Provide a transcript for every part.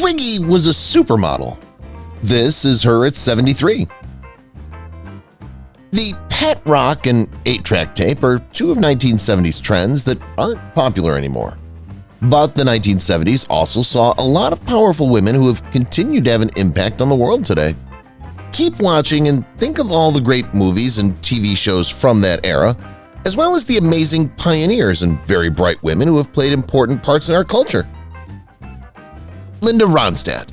Twiggy was a supermodel. This is her at 73. The pet rock and 8-track tape are two of 1970s trends that aren't popular anymore. But the 1970s also saw a lot of powerful women who have continued to have an impact on the world today. Keep watching and think of all the great movies and TV shows from that era, as well as the amazing pioneers and very bright women who have played important parts in our culture. Linda Ronstadt.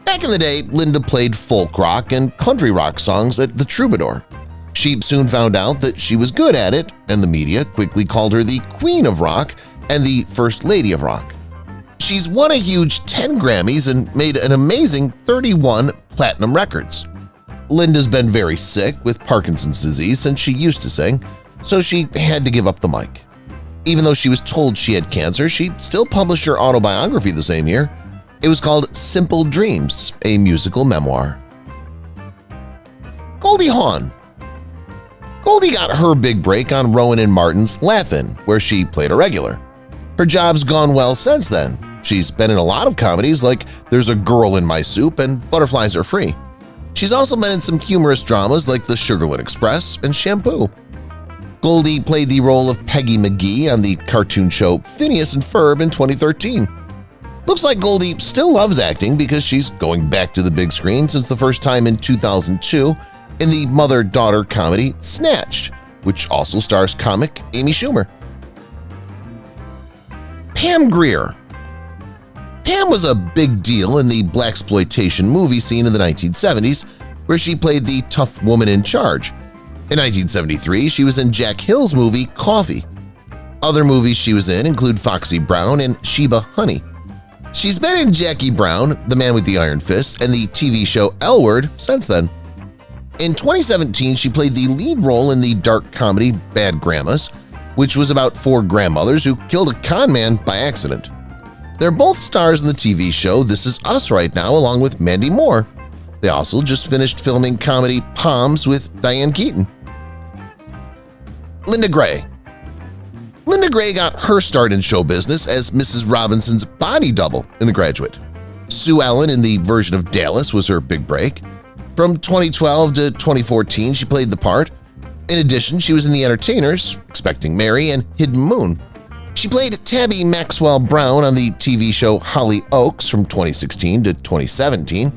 Back in the day, Linda played folk rock and country rock songs at the Troubadour. She soon found out that she was good at it, and the media quickly called her the Queen of Rock and the First Lady of Rock. She's won a huge 10 Grammys and made an amazing 31 platinum records. Linda's been very sick with Parkinson's disease since she used to sing, so she had to give up the mic. Even though she was told she had cancer, she still published her autobiography the same year. It was called Simple Dreams, a musical memoir. Goldie Hawn. Goldie got her big break on Rowan and Martin's Laugh-In, where she played a regular. Her job's gone well since then. She's been in a lot of comedies like There's a Girl in My Soup and Butterflies Are Free. She's also been in some humorous dramas like The Sugarland Express and Shampoo. Goldie played the role of Peggy McGee on the cartoon show Phineas and Ferb in 2013. Looks like Goldie still loves acting because she's going back to the big screen since the first time in 2002 in the mother-daughter comedy Snatched, which also stars comic Amy Schumer. Pam Greer. Pam was a big deal in the blaxploitation movie scene in the 1970s, where she played the tough woman in charge. In 1973, she was in Jack Hill's movie Coffee. Other movies she was in include Foxy Brown and Sheba Honey. She's been in Jackie Brown, The Man with the Iron Fist, and the TV show L Word since then. In 2017, she played the lead role in the dark comedy Bad Grandmas, which was about 4 grandmothers who killed a con man by accident. They're both stars in the TV show This Is Us right now, along with Mandy Moore. They also just finished filming comedy Palms with Diane Keaton. Linda Gray. Linda Gray got her start in show business as Mrs. Robinson's body double in The Graduate. Sue Ellen in the version of Dallas was her big break. From 2012 to 2014, she played the part. In addition, she was in The Entertainers, Expecting Mary, and Hidden Moon. She played Tabby Maxwell Brown on the TV show Hollyoaks from 2016 to 2017.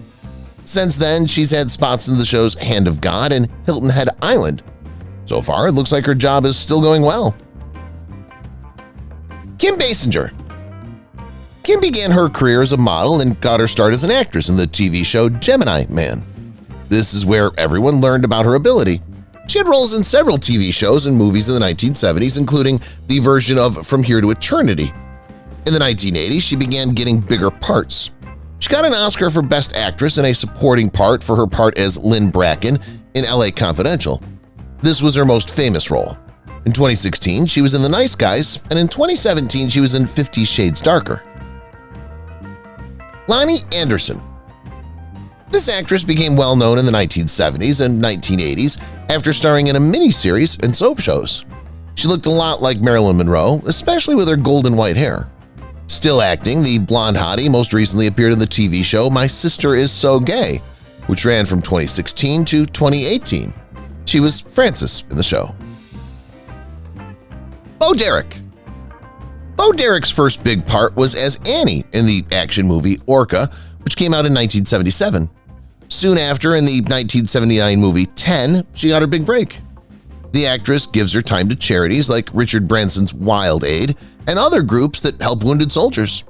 Since then, she's had spots in the shows Hand of God and Hilton Head Island. So far, it looks like her job is still going well. Kim Basinger. Kim began her career as a model and got her start as an actress in the TV show Gemini Man. This is where everyone learned about her ability. She had roles in several TV shows and movies in the 1970s, including the version of From Here to Eternity. In the 1980s, she began getting bigger parts. She got an Oscar for Best Actress in a supporting part for her part as Lynn Bracken in LA Confidential. This was her most famous role. In 2016, she was in The Nice Guys, and in 2017, she was in 50 Shades Darker. Lonnie Anderson. This actress became well-known in the 1970s and 1980s after starring in a miniseries and soap shows. She looked a lot like Marilyn Monroe, especially with her golden white hair. Still acting, the blonde hottie most recently appeared in the TV show My Sister Is So Gay, which ran from 2016 to 2018. She was Frances in the show. Bo Derek. Bo Derek's first big part was as Annie in the action movie Orca, which came out in 1977. Soon after, in the 1979 movie 10, she got her big break. The actress gives her time to charities like Richard Branson's Wild Aid and other groups that help wounded soldiers.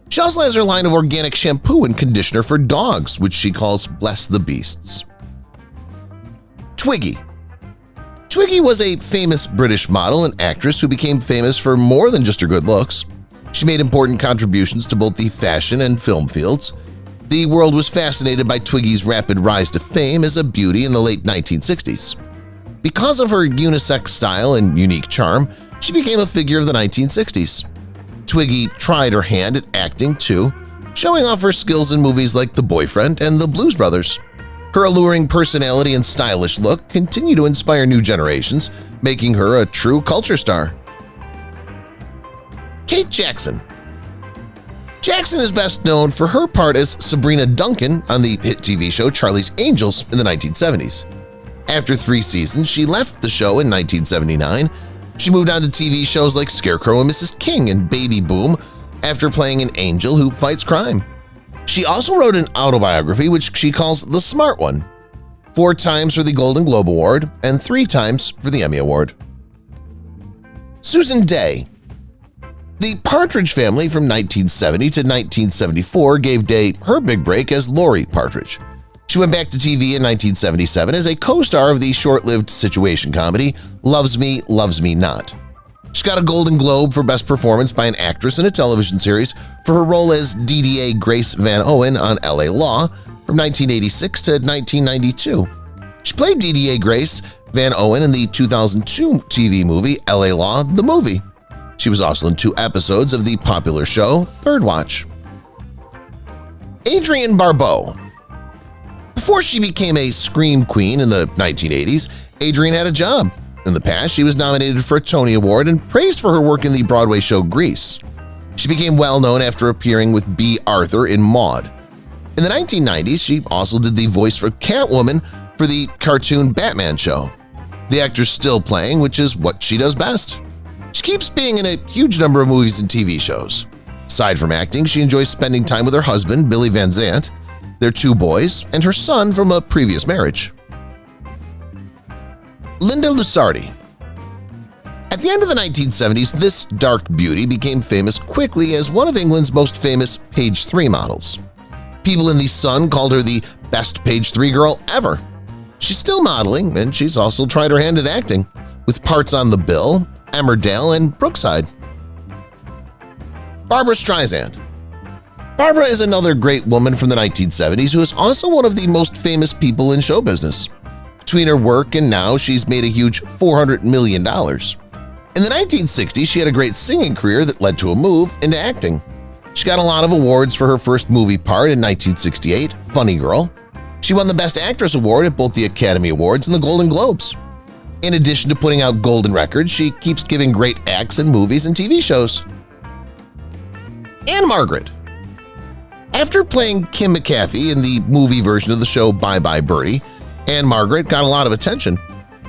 She also has her line of organic shampoo and conditioner for dogs, which she calls Bless the Beasts. Twiggy. Twiggy was a famous British model and actress who became famous for more than just her good looks. She made important contributions to both the fashion and film fields. The world was fascinated by Twiggy's rapid rise to fame as a beauty in the late 1960s. Because of her unisex style and unique charm, she became a figure of the 1960s. Twiggy tried her hand at acting too, showing off her skills in movies like The Boyfriend and The Blues Brothers. Her alluring personality and stylish look continue to inspire new generations, making her a true culture star. Kate Jackson. Jackson is best known for her part as Sabrina Duncan on the hit TV show Charlie's Angels in the 1970s. After 3 seasons, she left the show in 1979. She moved on to TV shows like Scarecrow and Mrs. King and Baby Boom after playing an angel who fights crime. She also wrote an autobiography which she calls The Smart One, 4 times for the Golden Globe Award and 3 times for the Emmy Award. Susan Day. The Partridge Family from 1970 to 1974 gave Day her big break as Laurie Partridge. She went back to TV in 1977 as a co-star of the short-lived situation comedy Loves Me, Loves Me Not. She got a Golden Globe for Best Performance by an Actress in a Television Series for her role as DDA Grace Van Owen on L.A. Law from 1986 to 1992. She played DDA Grace Van Owen in the 2002 TV movie L.A. Law, the movie. She was also in 2 episodes of the popular show Third Watch. Adrienne Barbeau. Before she became a scream queen in the 1980s, Adrienne had a job. In the past, she was nominated for a Tony Award and praised for her work in the Broadway show Grease. She became well-known after appearing with B. Arthur in Maude. In the 1990s, she also did the voice for Catwoman for the cartoon Batman show. The actor's still playing, which is what she does best. She keeps being in a huge number of movies and TV shows. Aside from acting, she enjoys spending time with her husband, Billy Van Zandt, their 2 boys, and her son from a previous marriage. Linda Lusardi. At the end of the 1970s, this dark beauty became famous quickly as one of England's most famous page 3 models. People in the Sun called her the best page 3 girl ever. She's still modeling, and she's also tried her hand at acting, with parts on The Bill, Emmerdale, and Brookside. Barbra Streisand. Barbara is another great woman from the 1970s who is also one of the most famous people in show business. Between her work and now, she's made a huge $400 million. In the 1960s, she had a great singing career that led to a move into acting. She got a lot of awards for her first movie part in 1968, Funny Girl. She won the Best Actress Award at both the Academy Awards and the Golden Globes. In addition to putting out golden records, she keeps giving great acts in movies and TV shows. Anne Margaret. After playing Kim McAfee in the movie version of the show Bye Bye Birdie, Anne Margaret got a lot of attention.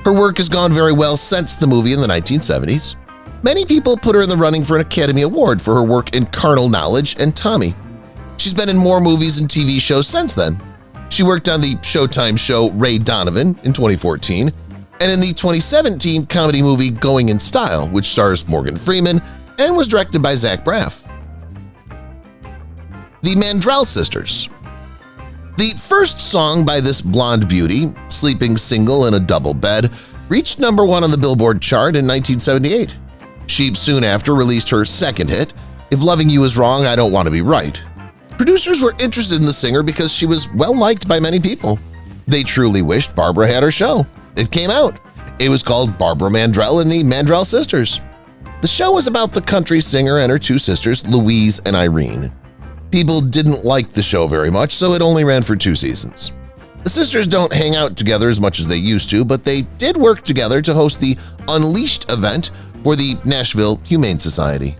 Her work has gone very well since the movie in the 1970s. Many people put her in the running for an Academy Award for her work in Carnal Knowledge and Tommy. She's been in more movies and TV shows since then. She worked on the Showtime show Ray Donovan in 2014 and in the 2017 comedy movie Going in Style, which stars Morgan Freeman and was directed by Zach Braff. The Mandrell Sisters. The first song by this blonde beauty, Sleeping Single in a Double Bed, reached #1 on the Billboard chart in 1978. She soon after released her second hit, If Loving You Is Wrong, I Don't Want to Be Right. Producers were interested in the singer because she was well-liked by many people. They truly wished Barbara had her show. It came out. It was called Barbara Mandrell and the Mandrell Sisters. The show was about the country singer and her 2 sisters, Louise and Irene. People didn't like the show very much, so it only ran for 2 seasons. The sisters don't hang out together as much as they used to, but they did work together to host the Unleashed event for the Nashville Humane Society.